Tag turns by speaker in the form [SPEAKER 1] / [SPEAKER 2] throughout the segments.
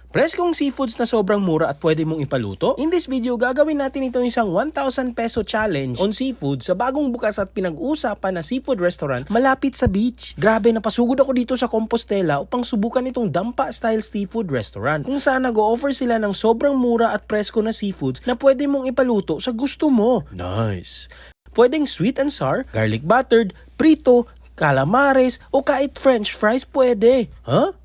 [SPEAKER 1] Preskong seafoods na sobrang mura at pwede mong ipaluto? In this video, gagawin natin itong isang 1,000 peso challenge on seafood sa bagong bukas at pinag-uusapan na seafood restaurant malapit sa beach. Grabe, napasugod ako dito sa Compostela upang subukan itong dampa style seafood restaurant kung saan nag-o-offer sila ng sobrang mura at presko na seafoods na pwede mong ipaluto sa gusto mo. Nice! Pwedeng sweet and sour, garlic buttered, prito, calamares o kahit french fries pwede. Huh?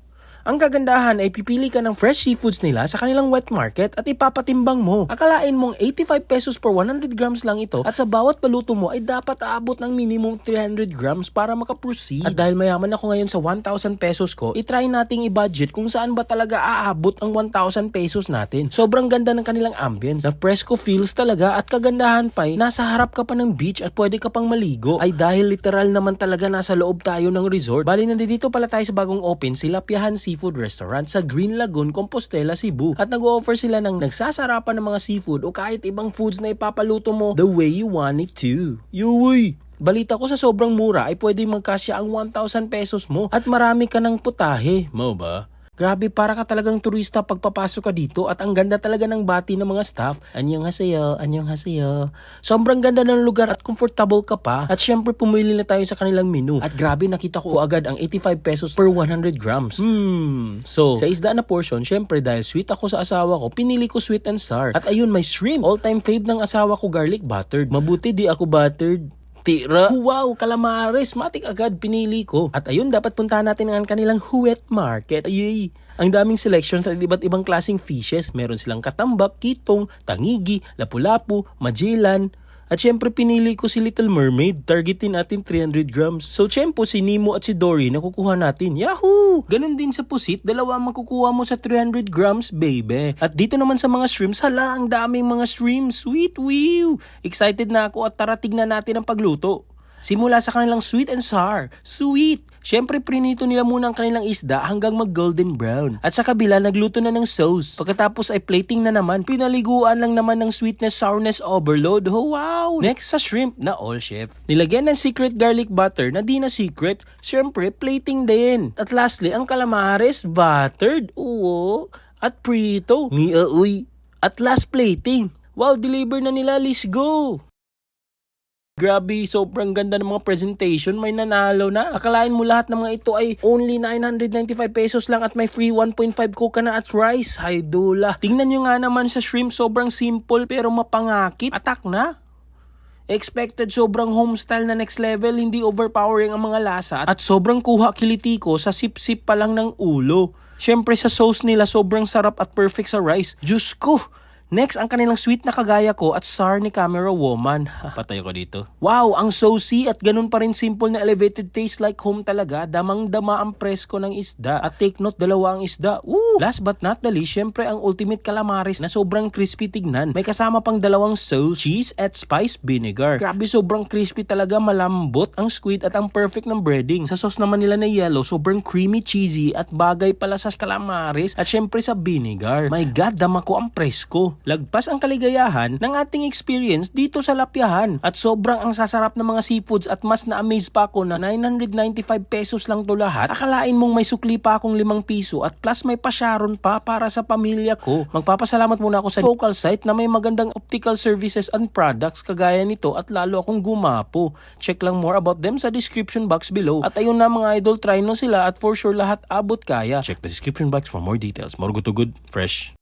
[SPEAKER 1] Ang kagandahan ay pipili ka ng fresh seafoods nila sa kanilang wet market at ipapatimbang mo. Akalain mong 85 pesos per 100 grams lang ito at sa bawat paluto mo ay dapat aabot ng minimum 300 grams para makaproceed. At dahil mayaman ako ngayon sa 1,000 pesos ko, itry nating i-budget kung saan ba talaga aabot ang 1,000 pesos natin. Sobrang ganda ng kanilang ambience, na fresco feels talaga at kagandahan pa ay nasa harap ka pa ng beach at pwede ka pang maligo. Ay dahil literal naman talaga nasa loob tayo ng resort. Bali nandito pala tayo sa bagong open, sila Piahan Seafood Restaurant sa Green Lagoon, Compostela, Cebu. At nag-o-offer sila ng nagsasarapan ng mga seafood o kahit ibang foods na ipapaluto mo the way you want it to. Yuwi! Balita ko sa sobrang mura ay pwede magkasya ang 1,000 pesos mo at marami ka ng putahe. Mo ba? Grabe, para ka talagang turista pagpapasok ka dito at ang ganda talaga ng bati ng mga staff. Annyeonghaseyo, annyeonghaseyo. Sobrang ganda ng lugar at comfortable ka pa. At syempre pumili na tayo sa kanilang menu. At grabe, nakita ko agad ang 85 pesos per 100 grams. So, sa isda na portion, syempre dahil sweet ako sa asawa ko, pinili ko sweet and sour. At ayun, may shrimp. All-time fave ng asawa ko, garlic buttered. Mabuti di ako buttered. Tira. Wow, calamares. Matik agad pinili ko. At ayun, dapat puntahan natin ang kanilang wet market. Ayay. Ang daming selection sa iba't ibang klaseng fishes. Meron silang katambak, kitong, tangigi, lapu-lapu, magellan. At syempre pinili ko si Little Mermaid. Targetin natin 300 grams. So syempre si Nemo at si Dory nakukuha natin. Yahoo! Ganon din sa pusit. Dalawa makukuha mo sa 300 grams, baby. At dito naman sa mga shrimps, hala, ang daming mga shrimps. Sweet, whew! Excited na ako at tara tignan natin ang pagluto. Simula sa kanilang sweet and sour. Sweet! Syempre, prinito nila muna ang kanilang isda hanggang mag-golden brown. At sa kabila, nagluto na ng sauce. Pagkatapos ay plating na naman. Pinaliguan lang naman ng sweetness, sourness overload. Oh, wow! Next sa shrimp na all chef. Nilagyan ng secret garlic butter na di na secret. Syempre, plating din. At lastly, ang calamares buttered. Oo. At prito. Uy. At last plating. Wow, deliver na nila. Let's go! Grabe, sobrang ganda ng mga presentation, may nanalo na. Akalain mo lahat ng mga ito ay only 995 pesos lang at may free 1.5 coca na at rice. Hay dula. Tingnan nyo nga naman sa shrimp, sobrang simple pero mapangakit. Atak na. Expected sobrang homestyle na next level, hindi overpowering ang mga lasa at sobrang kuha kiliti ko sa sip-sip pa lang ng ulo. Syempre sa sauce nila sobrang sarap at perfect sa rice. Diyos ko! Next, ang kanilang sweet na kagaya ko at sour ni Camera Woman. Patay ko dito. Wow, ang saucy at ganun pa rin simple na elevated taste like home talaga. Damang-dama ang presko ng isda. At take note, dalawa ang isda. Woo! Last but not the least, syempre ang ultimate calamares na sobrang crispy tignan. May kasama pang dalawang sauce, cheese at spice vinegar. Grabe, sobrang crispy talaga, malambot ang squid at ang perfect ng breading. Sa sauce naman nila na yellow, sobrang creamy cheesy at bagay pala sa calamares at syempre sa vinegar. My God, dama ko ang presko. Lagpas ang kaligayahan ng ating experience dito sa Lapiahan. At sobrang ang sasarap ng mga seafoods at mas na-amaze pa ako na 995 pesos lang to lahat. Akalain mong may sukli pa akong 5 piso at plus may pasyaron pa para sa pamilya ko. Magpapasalamat muna ako sa local site na may magandang optical services and products kagaya nito at lalo akong gumapo. Check lang more about them sa description box below. At ayun na mga idol, try no sila at for sure lahat abot kaya. Check the description box for more details. More good to good, fresh.